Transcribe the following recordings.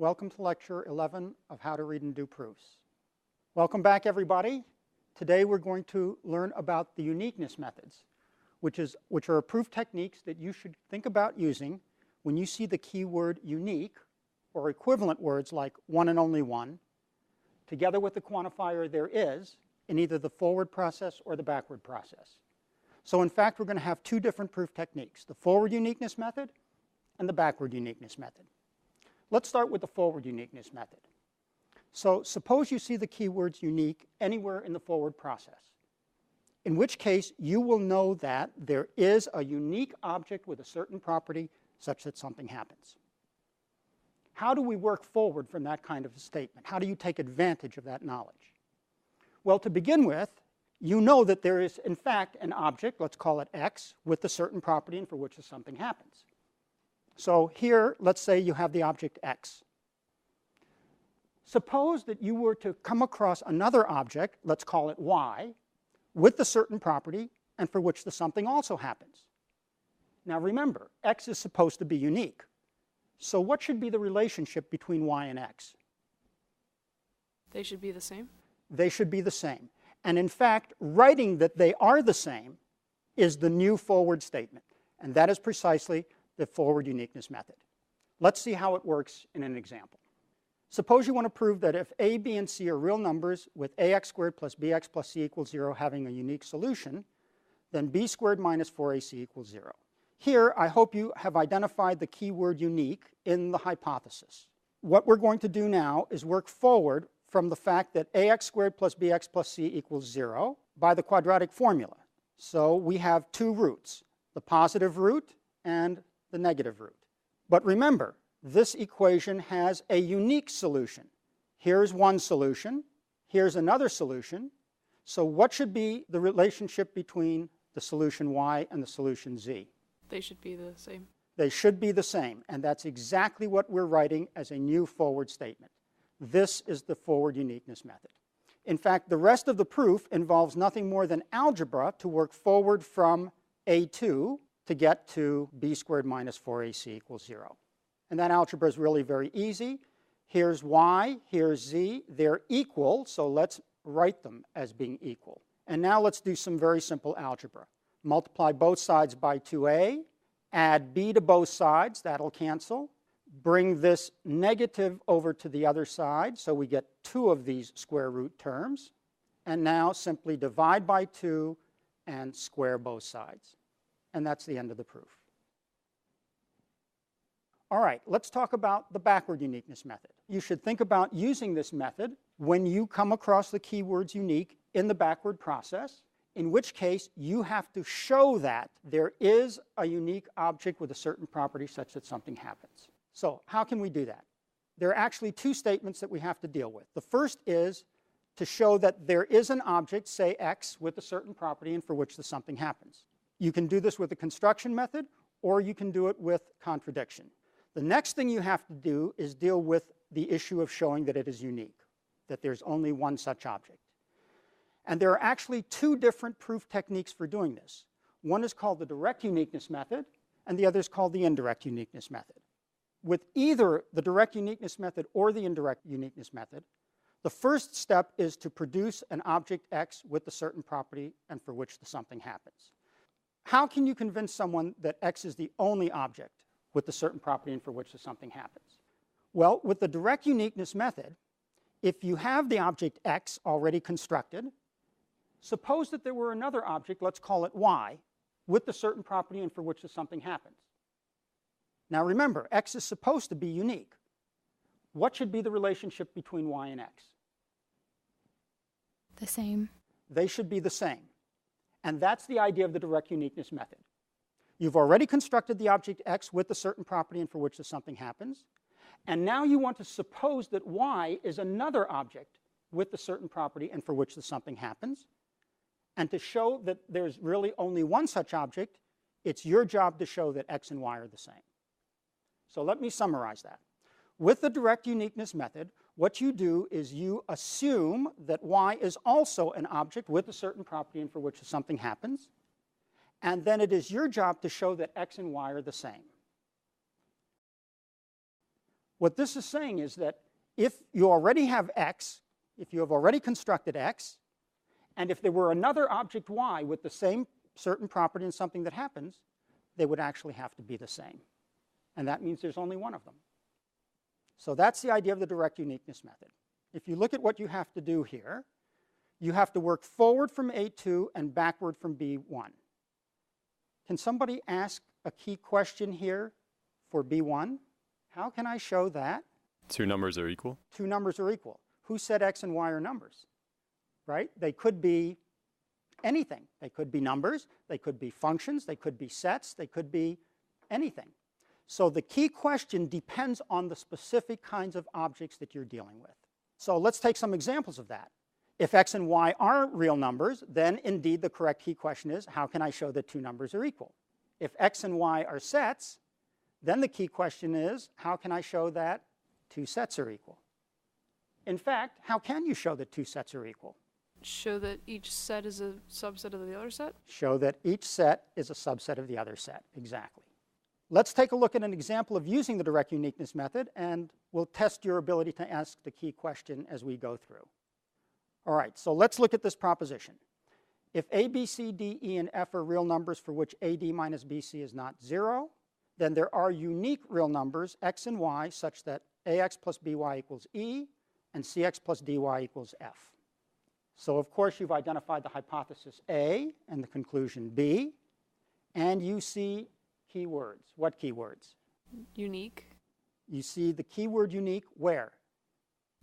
Welcome to Lecture 11 of How to Read and Do Proofs. Welcome back, everybody. Today we're going to learn about the uniqueness methods, which are proof techniques that you should think about using when you see the keyword unique or equivalent words like one and only one, together with the quantifier there is in either the forward process or the backward process. So in fact, we're going to have two different proof techniques, the forward uniqueness method and the backward uniqueness method. Let's start with the forward uniqueness method. So suppose you see the keywords unique anywhere in the forward process, in which case you will know that there is a unique object with a certain property such that something happens. How do we work forward from that kind of a statement? How do you take advantage of that knowledge? Well, to begin with, you know that there is, in fact, an object, let's call it X, with a certain property and for which something happens. So here, let's say you have the object X. Suppose that you were to come across another object, let's call it Y, with a certain property and for which the something also happens. Now remember, X is supposed to be unique. So what should be the relationship between Y and X? They should be the same? They should be the same. And in fact, writing that they are the same is the new forward statement. And that is precisely the forward uniqueness method. Let's see how it works in an example. Suppose you want to prove that if a, b, and c are real numbers with ax squared plus bx plus c equals 0 having a unique solution, then b squared minus 4ac equals 0. Here, I hope you have identified the keyword unique in the hypothesis. What we're going to do now is work forward from the fact that ax squared plus bx plus c equals 0 by the quadratic formula. So we have two roots, the positive root and the negative root. But remember, this equation has a unique solution. Here's one solution. Here's another solution. So what should be the relationship between the solution y and the solution z? They should be the same. They should be the same. And that's exactly what we're writing as a new forward statement. This is the forward uniqueness method. In fact, the rest of the proof involves nothing more than algebra to work forward from A2 to get to b squared minus 4ac equals 0. And that algebra is really very easy. Here's y, here's z. They're equal, so let's write them as being equal. And now let's do some very simple algebra. Multiply both sides by 2a, add b to both sides, that'll cancel. Bring this negative over to the other side, so we get two of these square root terms. And now simply divide by 2 and square both sides. And that's the end of the proof. All right, let's talk about the backward uniqueness method. You should think about using this method when you come across the keywords unique in the backward process, in which case you have to show that there is a unique object with a certain property such that something happens. So how can we do that? There are actually two statements that we have to deal with. The first is to show that there is an object, say x, with a certain property and for which the something happens. You can do this with the construction method, or you can do it with contradiction. The next thing you have to do is deal with the issue of showing that it is unique, that there's only one such object. And there are actually two different proof techniques for doing this. One is called the direct uniqueness method, and the other is called the indirect uniqueness method. With either the direct uniqueness method or the indirect uniqueness method, the first step is to produce an object x with a certain property and for which the something happens. How can you convince someone that x is the only object with a certain property and for which the something happens? Well, with the direct uniqueness method, if you have the object x already constructed, suppose that there were another object, let's call it y, with a certain property and for which the something happens. Now remember, x is supposed to be unique. What should be the relationship between y and x? The same. They should be the same. And that's the idea of the direct uniqueness method. You've already constructed the object x with a certain property and for which the something happens. And now you want to suppose that y is another object with a certain property and for which the something happens. And to show that there's really only one such object, it's your job to show that x and y are the same. So let me summarize that. With the direct uniqueness method, what you do is you assume that y is also an object with a certain property and for which something happens. And then it is your job to show that x and y are the same. What this is saying is that if you already have x, if you have already constructed x, and if there were another object y with the same certain property and something that happens, they would actually have to be the same. And that means there's only one of them. So that's the idea of the direct uniqueness method. If you look at what you have to do here, you have to work forward from A2 and backward from B1. Can somebody ask a key question here for B1? How can I show that? Two numbers are equal? Two numbers are equal. Who said x and y are numbers? Right? They could be anything. They could be numbers, they could be functions, they could be sets, they could be anything. So the key question depends on the specific kinds of objects that you're dealing with. So let's take some examples of that. If x and y are real numbers, then indeed the correct key question is, how can I show that two numbers are equal? If x and y are sets, then the key question is, how can I show that two sets are equal? In fact, how can you show that two sets are equal? Show that each set is a subset of the other set? Show that each set is a subset of the other set, exactly. Let's take a look at an example of using the direct uniqueness method, and we'll test your ability to ask the key question as we go through. All right, so let's look at this proposition. If a, b, c, d, e, and f are real numbers for which ad minus bc is not 0, then there are unique real numbers, x and y, such that ax plus by equals e, and cx plus dy equals f. So of course you've identified the hypothesis A and the conclusion B, and you see keywords. What keywords? Unique. You see the keyword unique where?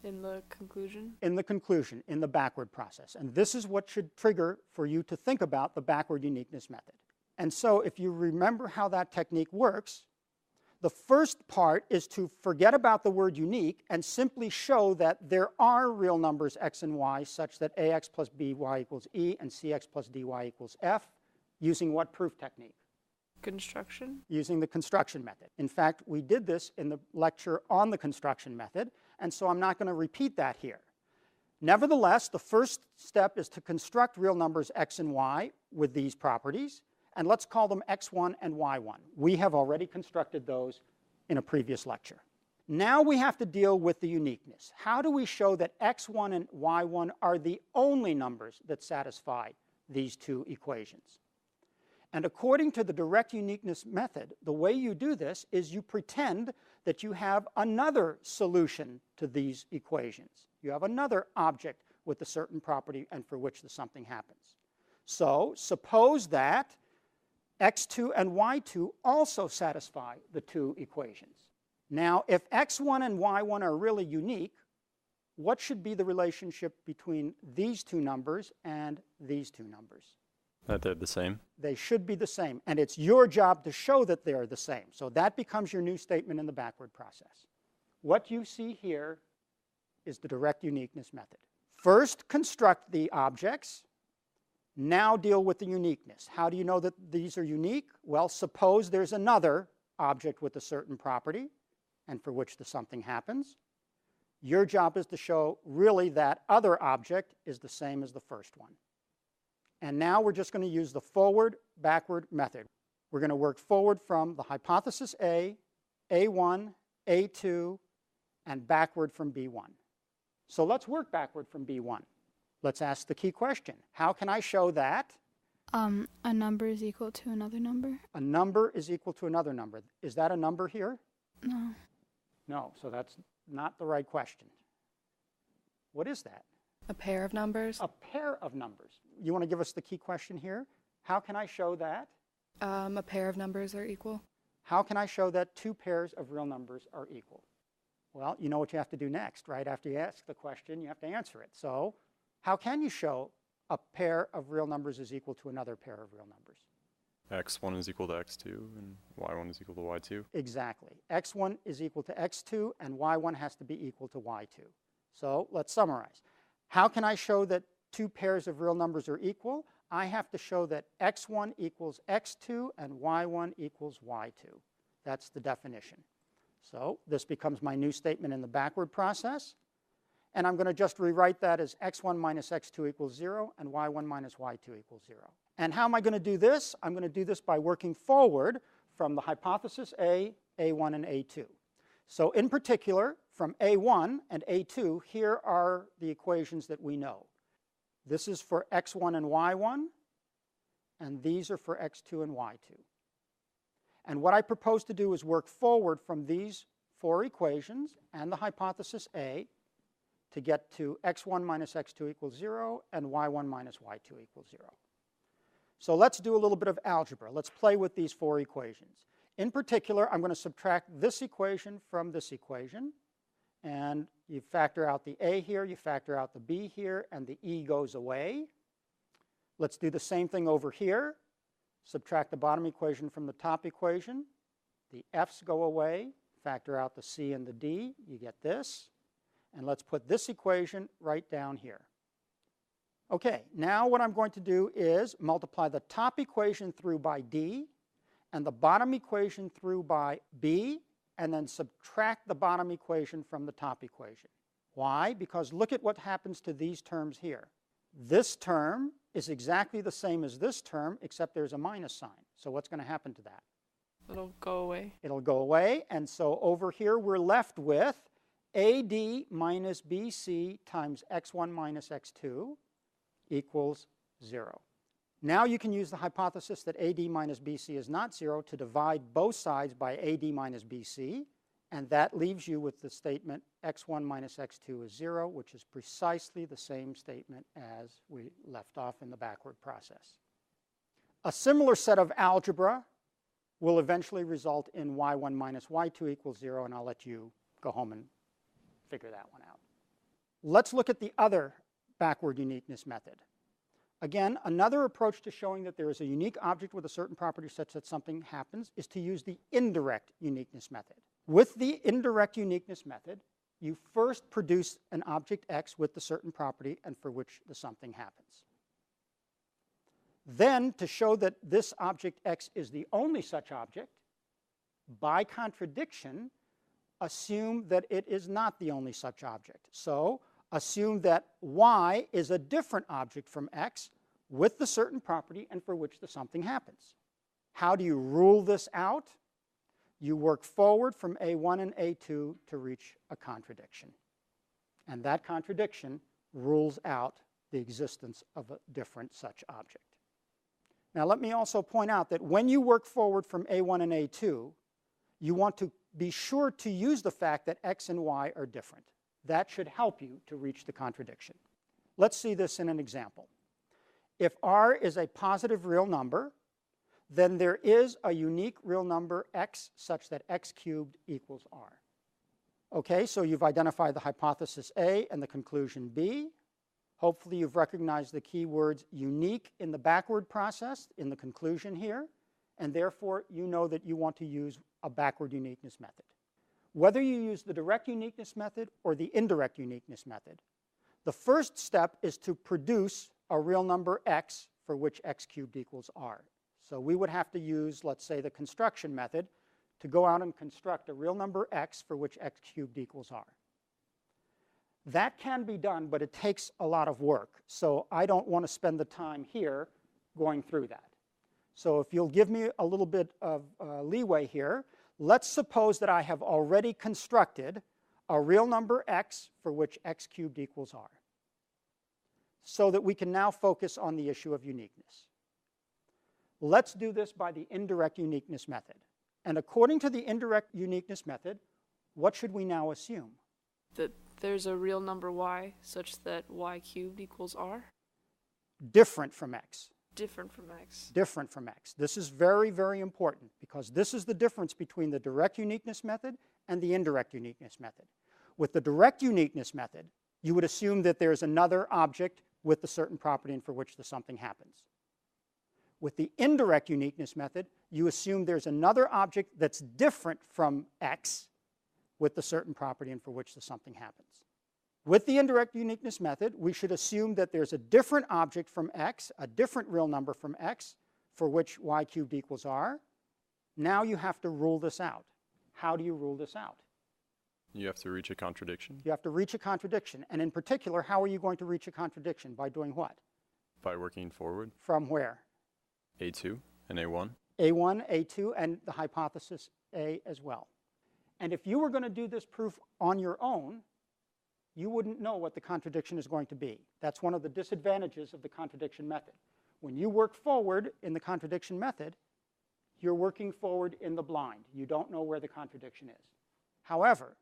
In the conclusion. In the conclusion, in the backward process. And this is what should trigger for you to think about the backward uniqueness method. And so if you remember how that technique works, the first part is to forget about the word unique and simply show that there are real numbers x and y such that ax plus by equals e and cx plus dy equals f, using what proof technique? Construction. Using the construction method. In fact, we did this in the lecture on the construction method, and so I'm not going to repeat that here. Nevertheless, the first step is to construct real numbers x and y with these properties, and let's call them x1 and y1. We have already constructed those in a previous lecture. Now we have to deal with the uniqueness. How do we show that x1 and y1 are the only numbers that satisfy these two equations? And according to the direct uniqueness method, the way you do this is you pretend that you have another solution to these equations. You have another object with a certain property and for which something happens. So suppose that x2 and y2 also satisfy the two equations. Now, if x1 and y1 are really unique, what should be the relationship between these two numbers and these two numbers? That they're the same? They should be the same, and it's your job to show that they're the same. So that becomes your new statement in the backward process. What you see here is the direct uniqueness method. First, construct the objects. Now deal with the uniqueness. How do you know that these are unique? Well, suppose there's another object with a certain property and for which something happens. Your job is to show really that other object is the same as the first one. And now we're just going to use the forward-backward method. We're going to work forward from the hypothesis A, A1, A2, and backward from B1. So let's work backward from B1. Let's ask the key question. How can I show that? A number is equal to another number. A number is equal to another number. Is that a number here? No. No, so that's not the right question. What is that? A pair of numbers? A pair of numbers. You want to give us the key question here? How can I show that? A pair of numbers are equal. How can I show that two pairs of real numbers are equal? Well, you know what you have to do next, right? After you ask the question, you have to answer it. So how can you show a pair of real numbers is equal to another pair of real numbers? x1 is equal to x2 and y1 is equal to y2? Exactly. x1 is equal to x2 and y1 has to be equal to y2. So let's summarize. How can I show that two pairs of real numbers are equal? I have to show that x1 equals x2 and y1 equals y2. That's the definition. So this becomes my new statement in the backward process. And I'm going to just rewrite that as x1 minus x2 equals 0 and y1 minus y2 equals 0. And how am I going to do this? I'm going to do this by working forward from the hypothesis A, A1, and A2. So in particular, from A1 and A2, here are the equations that we know. This is for x1 and y1, and these are for x2 and y2. And what I propose to do is work forward from these four equations and the hypothesis A to get to x1 minus x2 equals 0 and y1 minus y2 equals 0. So let's do a little bit of algebra. Let's play with these four equations. In particular, I'm going to subtract this equation from this equation. And you factor out the a here, you factor out the b here, and the e goes away. Let's do the same thing over here. Subtract the bottom equation from the top equation. The f's go away. Factor out the c and the d. You get this. And let's put this equation right down here. Okay, now what I'm going to do is multiply the top equation through by d and the bottom equation through by b, and then subtract the bottom equation from the top equation. Why? Because look at what happens to these terms here. This term is exactly the same as this term, except there's a minus sign. So what's going to happen to that? It'll go away. It'll go away, and so over here we're left with AD minus BC times x1 minus x2 equals 0. Now you can use the hypothesis that AD minus BC is not 0 to divide both sides by AD minus BC, and that leaves you with the statement x1 minus x2 is 0, which is precisely the same statement as we left off in the backward process. A similar set of algebra will eventually result in y1 minus y2 equals 0, and I'll let you go home and figure that one out. Let's look at the other backward uniqueness method. Again, another approach to showing that there is a unique object with a certain property such that something happens is to use the indirect uniqueness method. With the indirect uniqueness method, you first produce an object x with the certain property and for which the something happens. Then, to show that this object x is the only such object, by contradiction, assume that it is not the only such object. So, assume that y is a different object from x with the certain property and for which the something happens. How do you rule this out? You work forward from A1 and A2 to reach a contradiction. And that contradiction rules out the existence of a different such object. Now let me also point out that when you work forward from A1 and A2, you want to be sure to use the fact that x and y are different. That should help you to reach the contradiction. Let's see this in an example. If r is a positive real number, then there is a unique real number x such that x cubed equals r. Okay, so you've identified the hypothesis A and the conclusion B. Hopefully you've recognized the key words unique in the backward process in the conclusion here, and therefore you know that you want to use a backward uniqueness method. Whether you use the direct uniqueness method or the indirect uniqueness method, the first step is to produce a real number x for which x cubed equals r. So we would have to use, let's say, the construction method to go out and construct a real number x for which x cubed equals r. That can be done, but it takes a lot of work. So I don't want to spend the time here going through that. So if you'll give me a little bit of leeway here, let's suppose that I have already constructed a real number x for which x cubed equals r, so that we can now focus on the issue of uniqueness. Let's do this by the indirect uniqueness method. And according to the indirect uniqueness method, what should we now assume? That there's a real number y such that y cubed equals r? Different from x. Different from x. Different from x. This is very, very important because this is the difference between the direct uniqueness method and the indirect uniqueness method. With the direct uniqueness method, you would assume that there's another object with the certain property and for which the something happens. With the indirect uniqueness method, you assume there's another object that's different from x with the certain property and for which the something happens. With the indirect uniqueness method, we should assume that there's a different object from x, a different real number from x, for which y cubed equals r. Now you have to rule this out. How do you rule this out? You have to reach a contradiction. You have to reach a contradiction. And in particular, how are you going to reach a contradiction? By doing what? By working forward. From where? A2 and A1. A1, A2, and the hypothesis A as well. And if you were going to do this proof on your own, you wouldn't know what the contradiction is going to be. That's one of the disadvantages of the contradiction method. When you work forward in the contradiction method, you're working forward in the blind. You don't know where the contradiction is. However,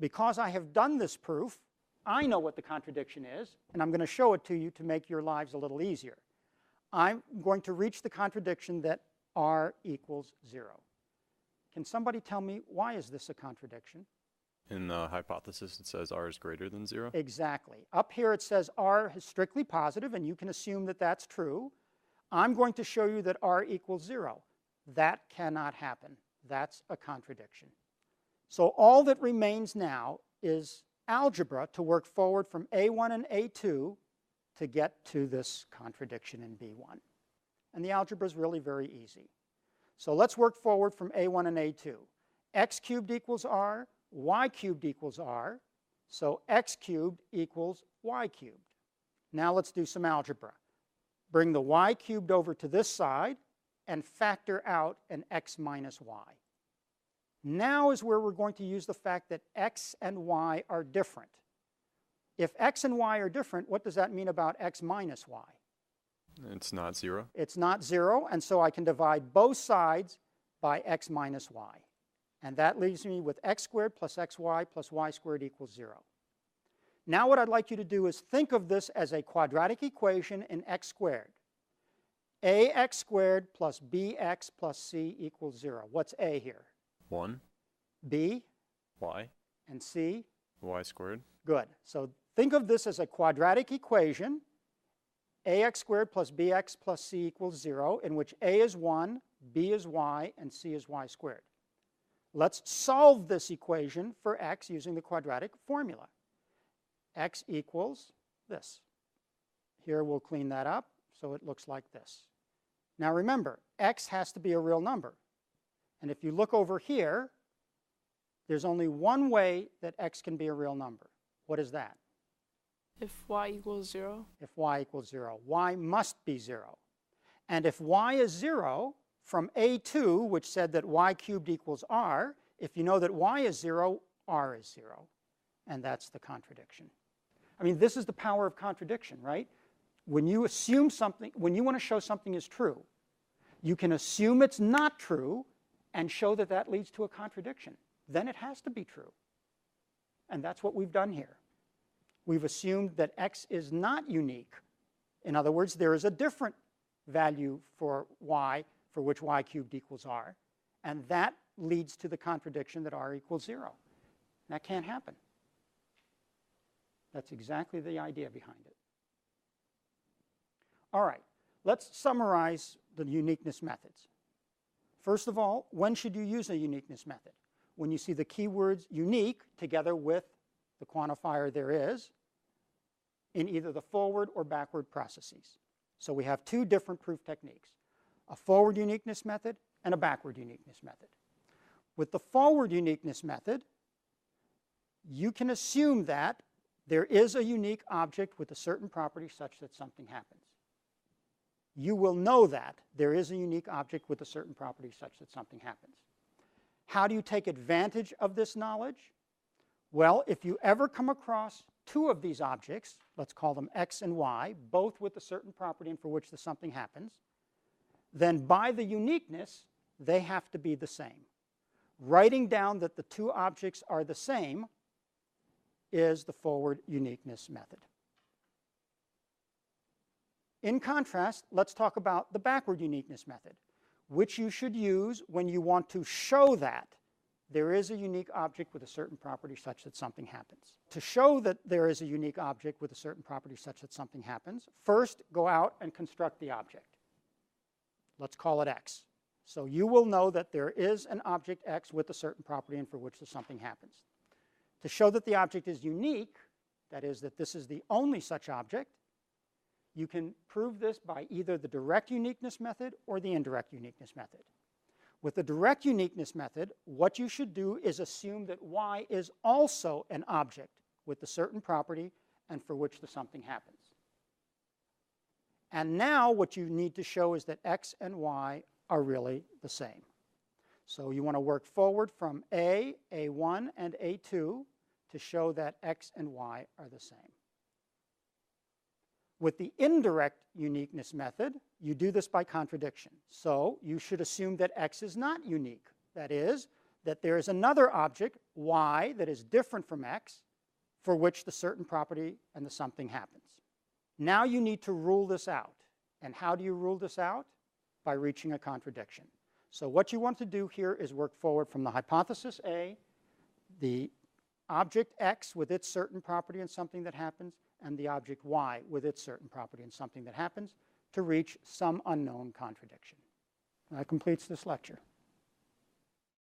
because I have done this proof, I know what the contradiction is, and I'm going to show it to you to make your lives a little easier. I'm going to reach the contradiction that r equals 0. Can somebody tell me, why is this a contradiction? In the hypothesis, it says r is greater than 0. Exactly. Up here it says r is strictly positive, and you can assume that that's true. I'm going to show you that r equals 0. That cannot happen. That's a contradiction. So all that remains now is algebra to work forward from A1 and A2 to get to this contradiction in B1. And the algebra is really very easy. So let's work forward from A1 and A2. X cubed equals r, y cubed equals r, so x cubed equals y cubed. Now let's do some algebra. Bring the y cubed over to this side and factor out an x minus y. Now is where we're going to use the fact that x and y are different. If x and y are different, what does that mean about x minus y? It's not 0. It's not 0, and so I can divide both sides by x minus y. And that leaves me with x squared plus xy plus y squared equals 0. Now what I'd like you to do is think of this as a quadratic equation in x squared. Ax squared plus bx plus c equals 0. What's a here? 1. B. Y. And c? Y squared. Good. So think of this as a quadratic equation. Ax squared plus bx plus c equals 0, in which a is 1, b is y, and c is y squared. Let's solve this equation for x using the quadratic formula. X equals this. Here we'll clean that up so it looks like this. Now remember, x has to be a real number. And if you look over here, there's only one way that x can be a real number. What is that? If y equals 0. If y equals 0. Y must be 0. And if y is 0, from A2, which said that y cubed equals r, if you know that y is 0, r is 0. And that's the contradiction. I mean, this is the power of contradiction, right? When you assume something, when you want to show something is true, you can assume it's not true and show that that leads to a contradiction. Then it has to be true. And that's what we've done here. We've assumed that x is not unique. In other words, there is a different value for y for which y cubed equals r. And that leads to the contradiction that r equals 0. That can't happen. That's exactly the idea behind it. All right, let's summarize the uniqueness methods. First of all, when should you use a uniqueness method? When you see the keywords unique together with the quantifier there is in either the forward or backward processes. So we have two different proof techniques, a forward uniqueness method and a backward uniqueness method. With the forward uniqueness method, you can assume that there is a unique object with a certain property such that something happens. You will know that there is a unique object with a certain property such that something happens. How do you take advantage of this knowledge? Well, if you ever come across two of these objects, let's call them x and y, both with a certain property and for which the something happens, then by the uniqueness, they have to be the same. Writing down that the two objects are the same is the forward uniqueness method. In contrast, let's talk about the backward uniqueness method, which you should use when you want to show that there is a unique object with a certain property such that something happens. To show that there is a unique object with a certain property such that something happens, first go out and construct the object. Let's call it x. So you will know that there is an object x with a certain property and for which the something happens. To show that the object is unique, that is, that this is the only such object, you can prove this by either the direct uniqueness method or the indirect uniqueness method. With the direct uniqueness method, what you should do is assume that y is also an object with a certain property and for which the something happens. And now what you need to show is that x and y are really the same. So you want to work forward from A, A1, and A2 to show that x and y are the same. With the indirect uniqueness method, you do this by contradiction. So you should assume that x is not unique. That is, that there is another object, y, that is different from x, for which the certain property and the something happens. Now you need to rule this out. And how do you rule this out? By reaching a contradiction. So what you want to do here is work forward from the hypothesis A, the object x with its certain property and something that happens, and the object y with its certain property and something that happens, to reach some unknown contradiction. That completes this lecture.